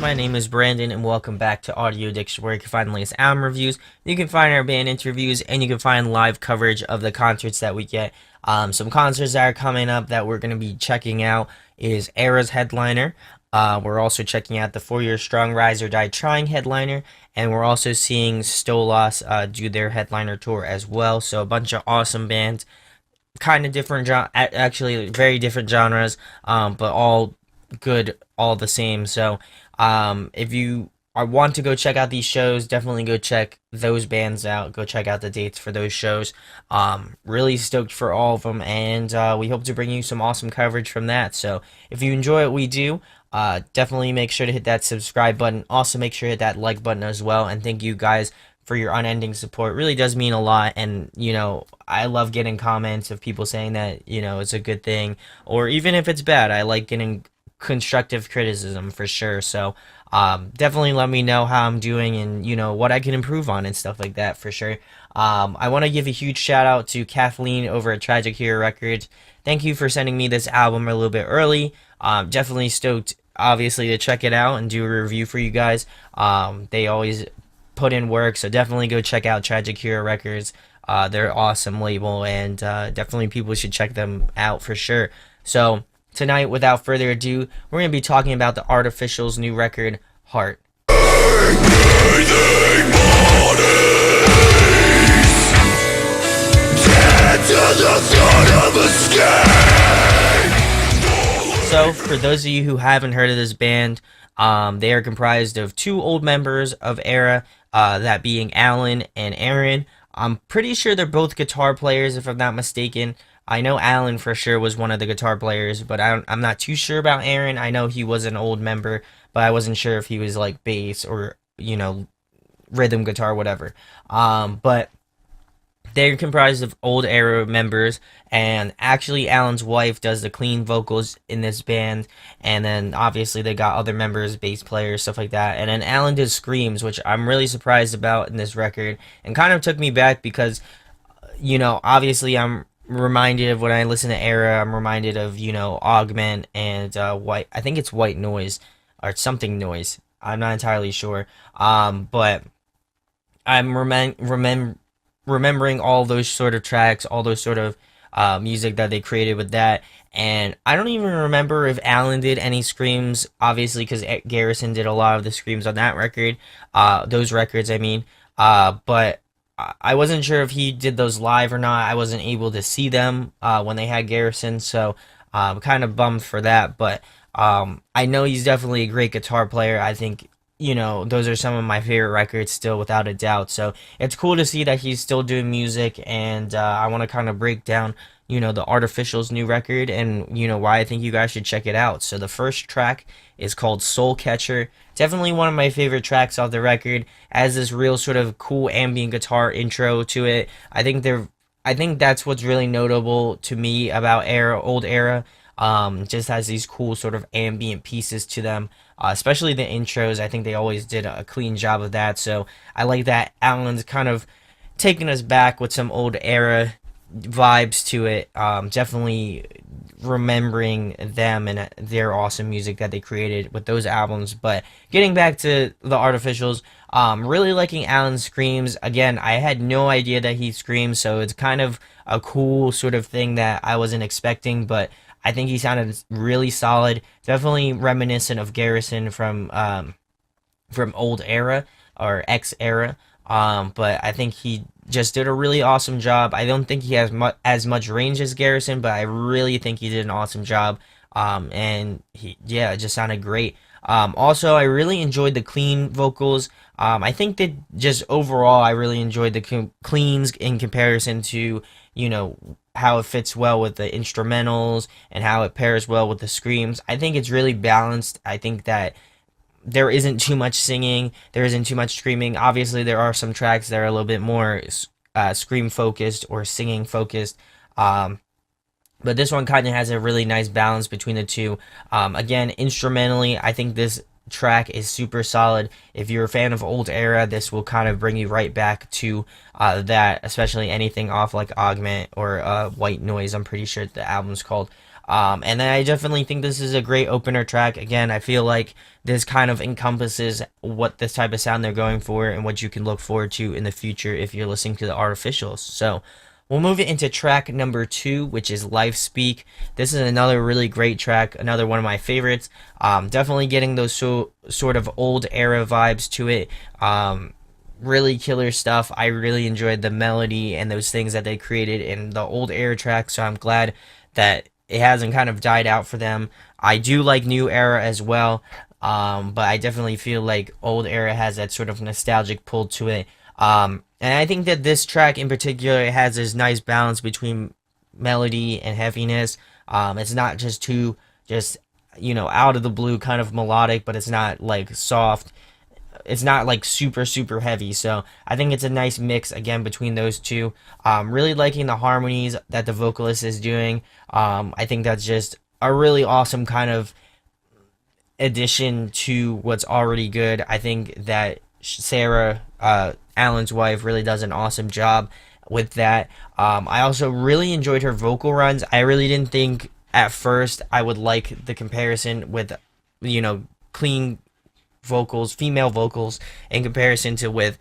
my name is Brandon, and welcome back to Audio Addiction, where you can find the latest album reviews, you can find our band interviews, and you can find live coverage of the concerts that we get. Some concerts that are coming up that we're going to be checking out is Erra's headliner. We're also checking out the 4 Year Strong Rise or Die Trying headliner, and we're also seeing Stolas do their headliner tour as well. So a bunch of awesome bands, kind of different, actually very different genres, but all good, all the same. So if you want to go check out these shows, definitely go check those bands out. Go check out the dates for those shows. Really stoked for all of them, and we hope to bring you some awesome coverage from that. So if you enjoy what we do, definitely make sure to hit that subscribe button. Also make sure to hit that like button as well, and thank you guys for your unending support. It really does mean a lot, and I love getting comments of people saying that it's a good thing, or even if it's bad, I like getting constructive criticism for sure. So definitely let me know how I'm doing, and what I can improve on and stuff like that for sure. I want to give a huge shout out to Kathleen over at Tragic Hero Records. Thank you for sending me this album a little bit early. Definitely stoked, obviously, to check it out and do a review for you guys. They always put in work, so definitely go check out Tragic Hero Records. They're an awesome label, and definitely people should check them out for sure. So tonight, without further ado, we're going to be talking about the Artificial's new record, Heart. So, for those of you who haven't heard of this band, they are comprised of two old members of Erra, that being Alan and Aaron. I'm pretty sure they're both guitar players, if I'm not mistaken. I know Alan for sure was one of the guitar players, but I'm not too sure about Aaron. I know he was an old member, but I wasn't sure if he was like bass or, rhythm guitar, whatever. But they're comprised of old Erra members, and actually Alan's wife does the clean vocals in this band, and then obviously they got other members, bass players, stuff like that, and then Alan does screams, which I'm really surprised about in this record, and kind of took me back because, obviously I'm reminded of when I listen to Erra, I'm reminded of, Augment and White, I think it's White Noise, or something Noise, I'm not entirely sure, but I'm remembering all those sort of tracks, all those sort of music that they created with that, and I don't even remember if Alan did any screams, obviously, because Garrison did a lot of the screams on that record, those records, I mean, but I wasn't sure if he did those live or not. I wasn't able to see them when they had Garrison, so I'm kind of bummed for that, but I know he's definitely a great guitar player. I think those are some of my favorite records still, without a doubt. So it's cool to see that he's still doing music, and I want to kind of break down, the Artificial's new record, and, why I think you guys should check it out. So the first track is called Soul Catcher. Definitely one of my favorite tracks off the record. Has this real sort of cool ambient guitar intro to it. I think that's what's really notable to me about old Erra. Just has these cool sort of ambient pieces to them, especially the intros. I think they always did a clean job of that, so I like that Alan's kind of taking us back with some old Erra vibes to it. Definitely remembering them and their awesome music that they created with those albums. But getting back to the Artificials, really liking Alan's screams. Again, I had no idea that he screams, so it's kind of a cool sort of thing that I wasn't expecting, but I think he sounded really solid. Definitely reminiscent of Garrison from old Erra or ex Erra. But I think he just did a really awesome job. I don't think he has as much range as Garrison, but I really think he did an awesome job. And it just sounded great. Also, I really enjoyed the clean vocals. I think that just overall, I really enjoyed the cleans in comparison to, how it fits well with the instrumentals and how it pairs well with the screams. I think it's really balanced. I think that there isn't too much singing, there isn't too much screaming. Obviously, there are some tracks that are a little bit more scream focused or singing focused. But this one kind of has a really nice balance between the two. Again, instrumentally, I think this track is super solid. If you're a fan of old Erra, this will kind of bring you right back to that, especially anything off like Augment or White Noise, I'm pretty sure the album's called. And then I definitely think this is a great opener track. Again, I feel like this kind of encompasses what this type of sound they're going for and what you can look forward to in the future if you're listening to the Artificials. So we'll move it into track number 2, which is Lifespeak. This is another really great track, another one of my favorites. Definitely getting those sort of old era vibes to it. Really killer stuff. I really enjoyed the melody and those things that they created in the old era track, so I'm glad that it hasn't kind of died out for them. I do like new era as well, but I definitely feel like old era has that sort of nostalgic pull to it. And I think that this track in particular has this nice balance between melody and heaviness. It's not just too just out of the blue kind of melodic, but it's not like soft. It's not like super super heavy. So I think it's a nice mix again between those two. Really liking the harmonies that the vocalist is doing. I think that's just a really awesome kind of addition to what's already good. I think that Sarah, Alan's wife, really does an awesome job with that. I also really enjoyed her vocal runs. I really didn't think at first I would like the comparison with, clean vocals, female vocals, in comparison to with,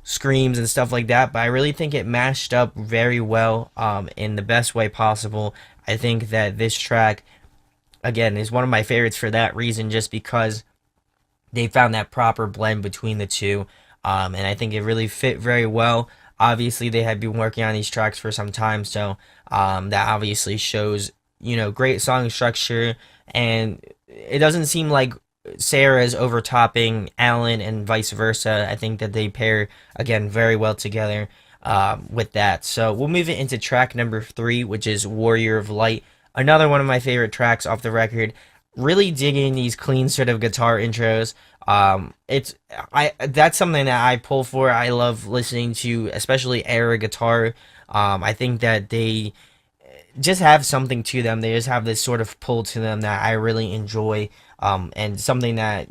screams and stuff like that. But I really think it mashed up very well, in the best way possible. I think that this track, again, is one of my favorites for that reason, just because they found that proper blend between the two. And I think it really fit very well. Obviously, they had been working on these tracks for some time, so that obviously shows, great song structure, and it doesn't seem like Sarah is overtopping Alan and vice versa. I think that they pair again very well together, with that. So we'll move it into track number 3, which is Warrior of Light. Another one of my favorite tracks off the record. Really digging these clean sort of guitar intros. It's I That's something that I pull for. I love listening to, especially Erra guitar. I think that they just have something to them. They just have this sort of pull to them that I really enjoy. And something that,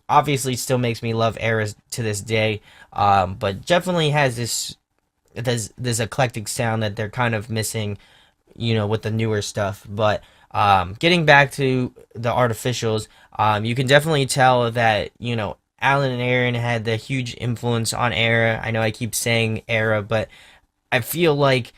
obviously still makes me love Erra to this day. But definitely has this eclectic sound that they're kind of missing, with the newer stuff. But getting back to the Artificials, you can definitely tell that, Alan and Aaron had the huge influence on Erra. I know I keep saying Erra, but I feel like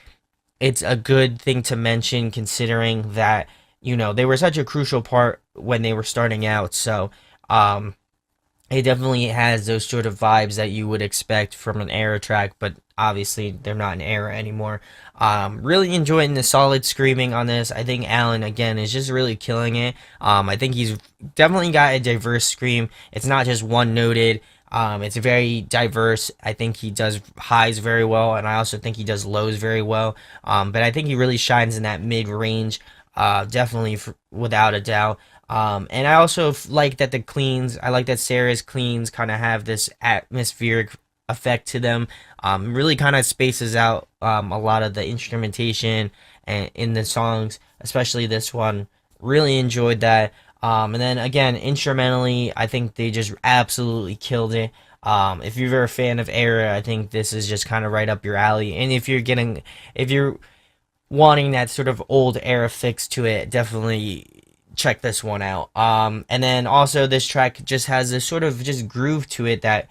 it's a good thing to mention, considering that, they were such a crucial part when they were starting out. So it definitely has those sort of vibes that you would expect from an Erra track, but obviously they're not an Erra anymore. Really enjoying the solid screaming on this. I think Alan again is just really killing it. I think he's definitely got a diverse scream. It's not just one noted. It's very diverse. I think he does highs very well, and I also think he does lows very well. But I think he really shines in that mid range, definitely without a doubt. And I also like that the cleans, I like that Sarah's cleans kind of have this atmospheric effect to them. Really kind of spaces out a lot of the instrumentation and in the songs, especially this one. Really enjoyed that. And then again, instrumentally, I think they just absolutely killed it. If you're a fan of Era, I think this is just kind of right up your alley. And if you're wanting that sort of old era fix to it, definitely check this one out. And then also this track just has this sort of just groove to it that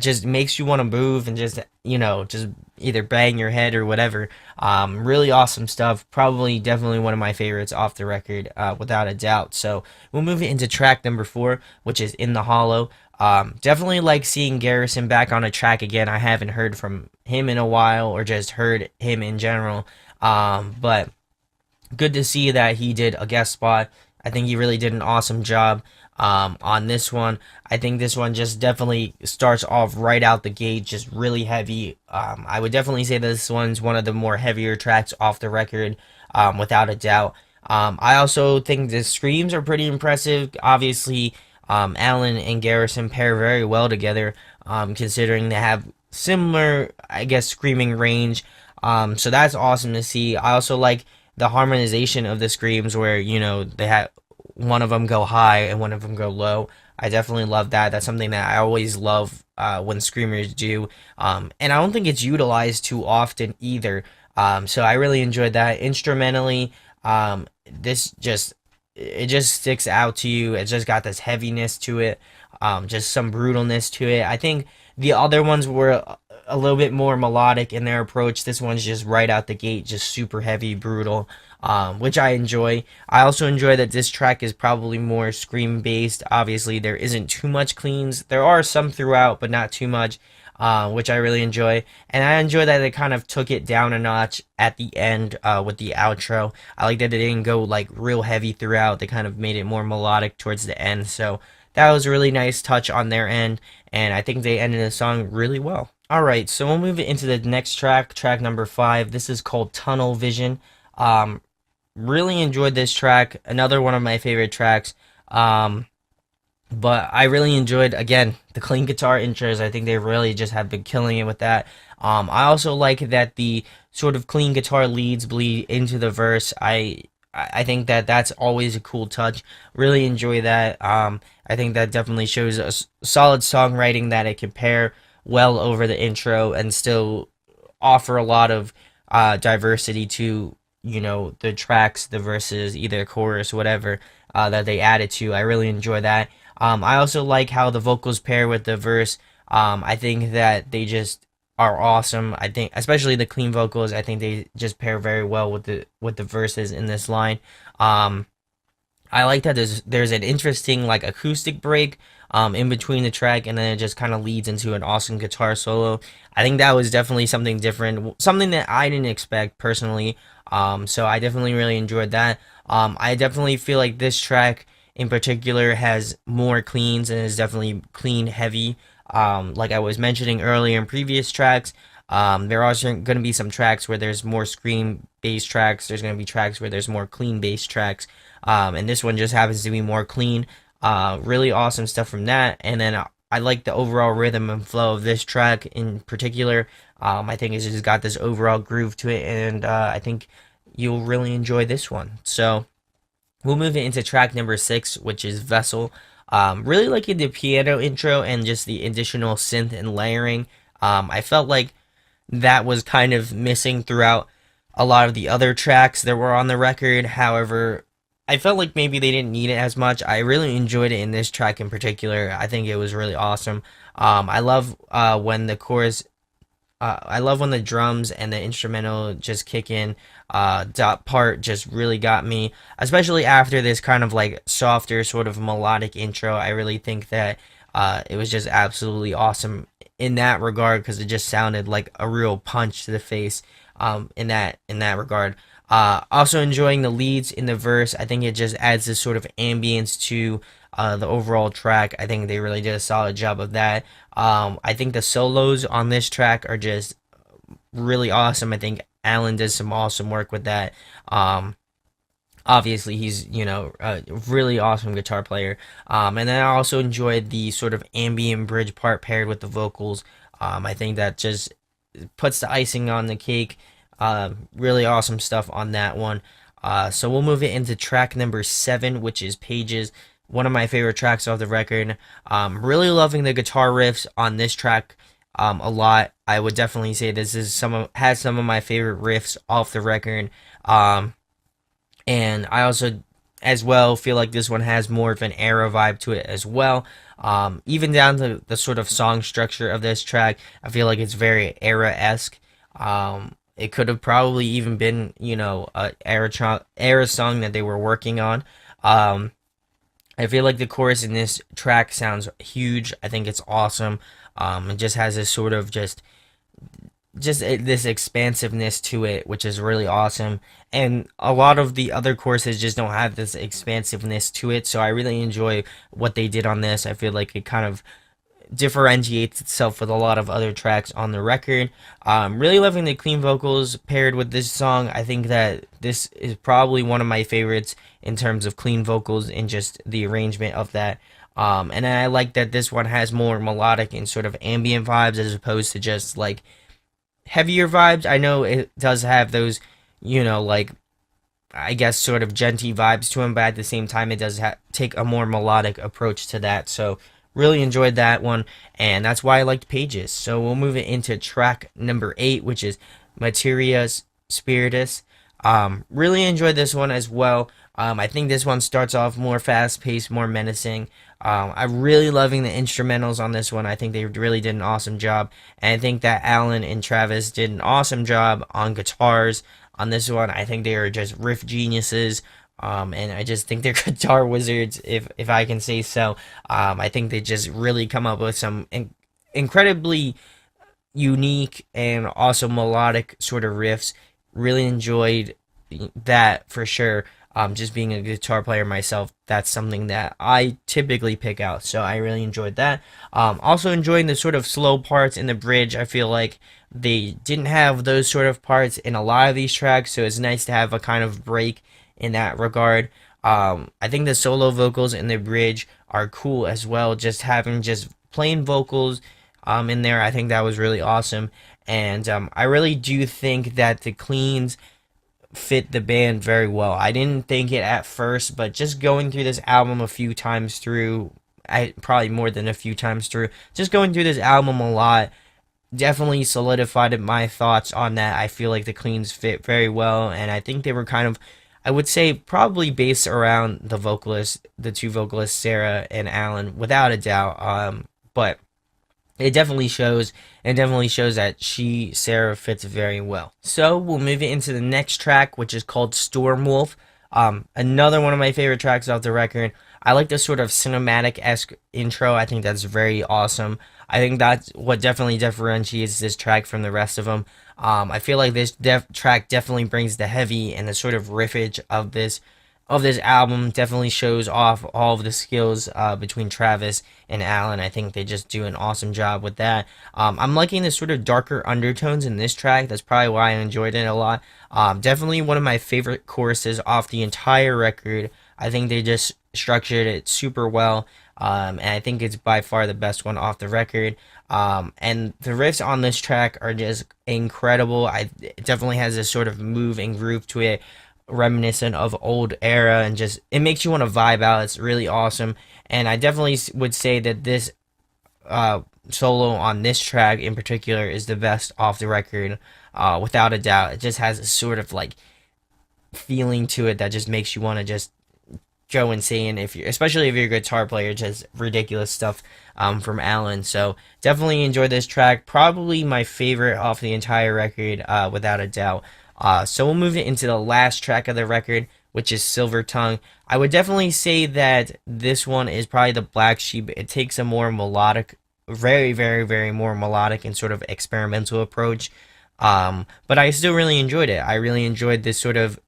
just makes you want to move and just just either bang your head or whatever. Really awesome stuff. Probably definitely one of my favorites off the record, without a doubt. So we'll move it into track number 4, which is In the Hollow. Definitely like seeing Garrison back on a track again. I haven't heard from him in a while, or just heard him in general. But good to see that he did a guest spot. I think he really did an awesome job on this one. I think this one just definitely starts off right out the gate, just really heavy. I would definitely say this one's one of the more heavier tracks off the record, without a doubt. I also think the screams are pretty impressive. Obviously, Alan and Garrison pair very well together, considering they have similar, I guess, screaming range. So that's awesome to see. I also like the harmonization of the screams, where they have one of them go high and one of them go low. I definitely love that. That's something that I always love when screamers do, and I don't think it's utilized too often either. So I really enjoyed that. Instrumentally, this just it just sticks out to you. It just got this heaviness to it, just some brutalness to it. I think the other ones were a little bit more melodic in their approach. This one's just right out the gate, just super heavy, brutal, which I enjoy. I also enjoy that this track is probably more scream based. Obviously, there isn't too much cleans. There are some throughout, but not too much, which I really enjoy. And I enjoy that they kind of took it down a notch at the end with the outro. I like that they didn't go like real heavy throughout. They kind of made it more melodic towards the end. So that was a really nice touch on their end, and I think they ended the song really well. All right, so we'll move it into the next track, track number 5. This is called Tunnel Vision. Um, Really enjoyed this track. Another one of my favorite tracks. But I really enjoyed, again, the clean guitar intros. I think they really just have been killing it with that. I also like that the sort of clean guitar leads bleed into the verse. I think that that's always a cool touch. Really enjoy that. I think that definitely shows a solid songwriting that it can pair well over the intro and still offer a lot of diversity to the tracks, the verses, either chorus, whatever that they added to. I really enjoy that. I also like how the vocals pair with the verse. I think that they just are awesome. I think, especially the clean vocals, I think they just pair very well with the verses in this line. Um, I like that there's an interesting like acoustic break in between the track, and then it just kind of leads into an awesome guitar solo. I think that was definitely something different, something that I didn't expect personally. So I definitely really enjoyed that. I definitely feel like this track in particular has more cleans and is definitely clean heavy. Like I was mentioning earlier in previous tracks, there are going to be some tracks where there's more scream based tracks. There's going to be tracks where there's more clean based tracks. And this one just happens to be more clean. Really awesome stuff from that. And then I like the overall rhythm and flow of this track in particular. I think it's just got this overall groove to it, and I think you'll really enjoy this one. So we'll move it into track number 6, which is Vessel. Really liking the piano intro and just the additional synth and layering. I felt like that was kind of missing throughout a lot of the other tracks that were on the record. However, I felt like maybe they didn't need it as much. I really enjoyed it in this track in particular. I think it was really awesome. I love when the chorus I love when the drums and the instrumental just kick in. That part just really got me, especially after this kind of like softer, sort of melodic intro. I really think that it was just absolutely awesome in that regard because it just sounded like a real punch to the face in that regard. Also enjoying the leads in the verse. I think it just adds this sort of ambience to the overall track. I think they really did a solid job of that. I think the solos on this track are just really awesome. I think Alan does some awesome work with that. Obviously, he's a really awesome guitar player. And then I also enjoyed the sort of ambient bridge part paired with the vocals. I think that just puts the icing on the cake. Really awesome stuff on that one. So we'll move it into track number 7, which is Pages. One of my favorite tracks off the record. Really loving the guitar riffs on this track a lot. I would definitely say this is has some of my favorite riffs off the record. And I also, as well, feel like this one has more of an Erra vibe to it as well. Even down to the sort of song structure of this track, I feel like it's very Erra-esque. It could have probably even been, a Erra song that they were working on. I feel like the chorus in this track sounds huge. I think it's awesome. It just has this sort of this expansiveness to it, which is really awesome. And a lot of the other courses just don't have this expansiveness to it. So I really enjoy what they did on this. I feel like it kind of differentiates itself with a lot of other tracks on the record. Really loving the clean vocals paired with this song. I think that this is probably one of my favorites in terms of clean vocals and just the arrangement of that. And I like that this one has more melodic and sort of ambient vibes as opposed to just like heavier vibes. I know it does have those, like I guess sort of genty vibes to him, but at the same time it does take a more melodic approach to that. So really enjoyed that one, and that's why I liked Pages. So we'll move it into track number 8, which is Materia's Spiritus. Really enjoyed this one as well. I think this one starts off more fast paced, more menacing. I'm really loving the instrumentals on this one. I think they really did an awesome job. And I think that Alan and Travis did an awesome job on guitars on this one. I think they are just riff geniuses. And I just think they're guitar wizards, if I can say so. I think they just really come up with some incredibly unique and also melodic sort of riffs. Really enjoyed that for sure. Just being a guitar player myself, that's something that I typically pick out. So I really enjoyed that. Also enjoying the sort of slow parts in the bridge. I feel like they didn't have those sort of parts in a lot of these tracks, so it's nice to have a kind of break in that regard. I think the solo vocals in the bridge are cool as well. Just having just plain vocals in there, I think that was really awesome. And I really do think that the cleans fit the band very well. I didn't think it at first, but just going through this album a few times through, I probably more than a few times through, just going through this album a lot, definitely solidified my thoughts on that. I feel like the cleans fit very well, and I think they were kind of, I would say, probably based around the vocalists, the two vocalists, Sarah and Alan, without a doubt. But it definitely shows, and definitely shows that Sarah fits very well. So we'll move it into the next track, which is called Stormwolf. Another one of my favorite tracks off the record. I like the sort of cinematic-esque intro. I think that's very awesome. I think that's what definitely differentiates this track from the rest of them. I feel like this track definitely brings the heavy and the sort of riffage of this album. Definitely shows off all of the skills between Travis and Alan. I think they just do an awesome job with that. I'm liking the sort of darker undertones in this track. That's probably why I enjoyed it a lot. Definitely one of my favorite choruses off the entire record. I think they just structured it super well. And I think it's by far the best one off the record. And the riffs on this track are just incredible. It definitely has this sort of move and groove to it, reminiscent of old Erra, and just it makes you want to vibe out. It's really awesome, and I definitely would say that this solo on this track in particular is the best off the record, without a doubt. It just has a sort of like feeling to it that just makes you want to just go insane, if you're, especially if you're a guitar player. Just ridiculous stuff from Alan. So definitely enjoy this track. Probably my favorite off the entire record, without a doubt. So we'll move it into the last track of the record, which is Silver Tongue. I would definitely say that this one is probably the black sheep. It takes a more melodic, very, very, very more melodic and sort of experimental approach. But I still really enjoyed it. I really enjoyed this sort of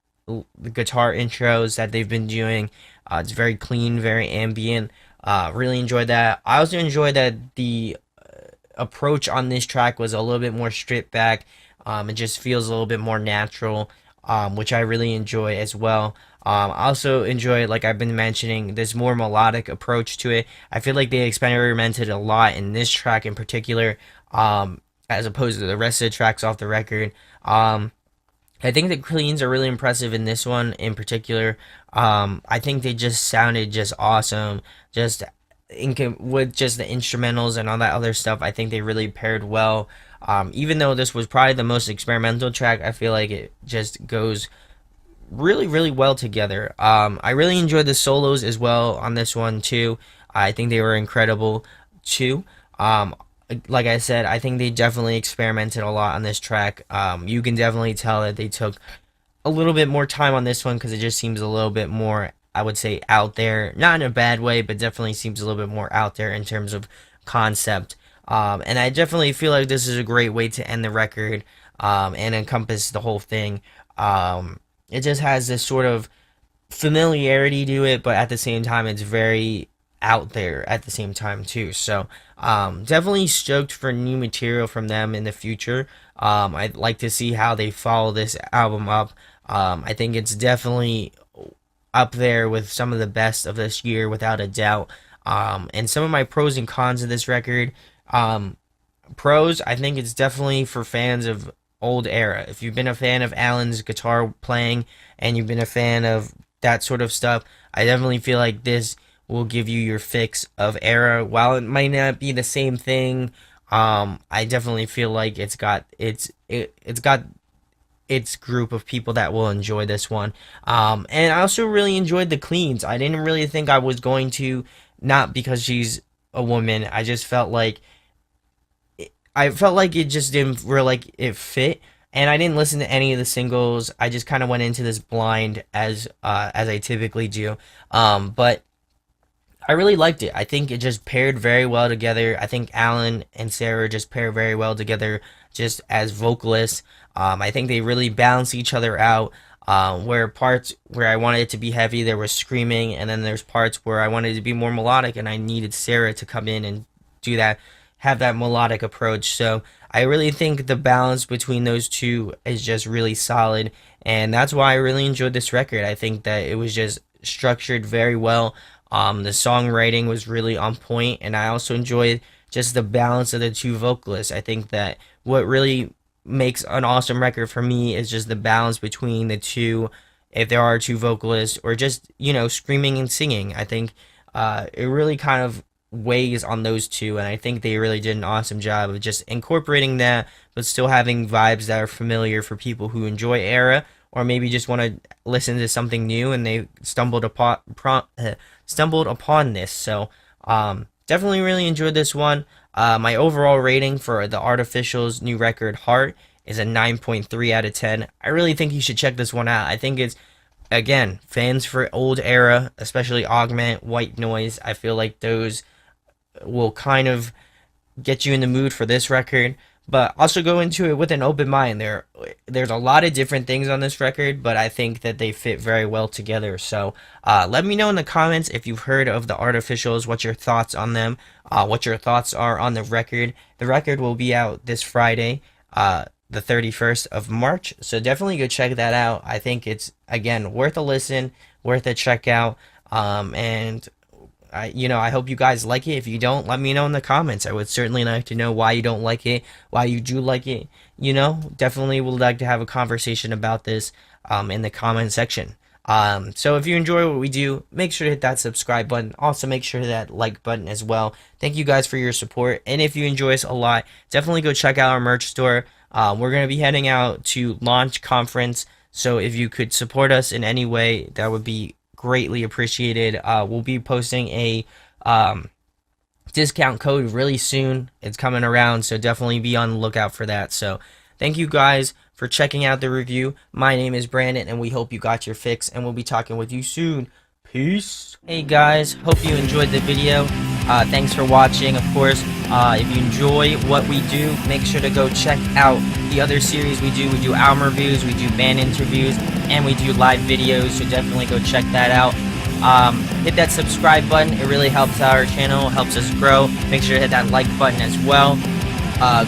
guitar intros that they've been doing. It's very clean, very ambient. Really enjoyed that. I also enjoyed that the approach on this track was a little bit more stripped back. It just feels a little bit more natural, which I really enjoy as well. I also enjoy, like I've been mentioning, this more melodic approach to it. I feel like they experimented a lot in this track in particular, as opposed to the rest of the tracks off the record. I think the cleans are really impressive in this one in particular. I think they just sounded just awesome. Just with just the instrumentals and all that other stuff, I think they really paired well. Even though this was probably the most experimental track, I feel like it just goes really, really well together. I really enjoyed the solos as well on this one too. I think they were incredible too. Like I said, I think they definitely experimented a lot on this track. You can definitely tell that they took a little bit more time on this one because it just seems a little bit more, I would say, out there. Not in a bad way, but definitely seems a little bit more out there in terms of concept. And I definitely feel like this is a great way to end the record, and encompass the whole thing. It just has this sort of familiarity to it, but at the same time, it's very out there at the same time too. So definitely stoked for new material from them in the future. I'd like to see how they follow this album up. I think it's definitely up there with some of the best of this year, without a doubt. And some of my pros and cons of this record. Pros, I think it's definitely for fans of old Erra. If you've been a fan of Alan's guitar playing and you've been a fan of that sort of stuff, I definitely feel like this will give you your fix of Erra. While it might not be the same thing, I definitely feel like it's got its group of people that will enjoy this one. And I also really enjoyed the cleans. I didn't really think I was going to, not because she's a woman. I just felt like it just didn't feel like it fit. And I didn't listen to any of the singles. I just kind of went into this blind as I typically do. But I really liked it. I think it just paired very well together. I think Alan and Sarah just pair very well together, just as vocalists. I think they really balance each other out. Where parts where I wanted it to be heavy, there was screaming, and then there's parts where I wanted it to be more melodic, and I needed Sarah to come in and do that, have that melodic approach. So I really think the balance between those two is just really solid, and that's why I really enjoyed this record. I think that it was just structured very well. The songwriting was really on point, and I also enjoyed just the balance of the two vocalists. I think that what really makes an awesome record for me is just the balance between the two. If there are two vocalists, or just screaming and singing, I think it really kind of weighs on those two, and I think they really did an awesome job of just incorporating that, but still having vibes that are familiar for people who enjoy Erra, or maybe just want to listen to something new and they stumbled upon this. So definitely really enjoyed this one. My overall rating for the Artificial's new record, Heart, is a 9.3 out of 10. I really think you should check this one out. I think it's, again, fans for old Erra, especially Augment, White Noise. I feel like those will kind of get you in the mood for this record, but also go into it with an open mind. There's a lot of different things on this record, but I think that they fit very well together. So let me know in the comments if you've heard of the Artificials, what your thoughts on them, what your thoughts are on the record. The record will be out this Friday, the 31st of March, so definitely go check that out. I think it's, again, worth a listen, worth a check out, and I hope you guys like it. If you don't, let me know in the comments. I would certainly like to know why you don't like it, why you do like it. Definitely would like to have a conversation about this in the comment section. So if you enjoy what we do, make sure to hit that subscribe button. Also, make sure to hit that like button as well. Thank you guys for your support. And if you enjoy us a lot, definitely go check out our merch store. We're going to be heading out to Launch Conference. So if you could support us in any way, that would be greatly appreciated. We'll be posting a discount code really soon. It's coming around, so definitely be on the lookout for that. So thank you guys for checking out the review. My name is Brandon, and we hope you got your fix, and we'll be talking with you soon. Peace. Hey guys, hope you enjoyed the video. Thanks for watching. Of course, if you enjoy what we do, make sure to go check out the other series we do. We do album reviews, we do band interviews, and we do live videos, so definitely go check that out. Hit that subscribe button. It really helps out our channel, helps us grow. Make sure to hit that like button as well.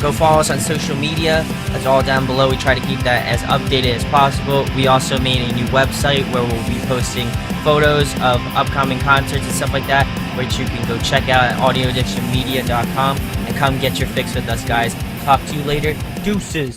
Go follow us on social media. That's all down below. We try to keep that as updated as possible. We also made a new website where we'll be posting photos of upcoming concerts and stuff like that, which you can go check out at audioaddictionmedia.com, and come get your fix with us, guys. Talk to you later. Deuces.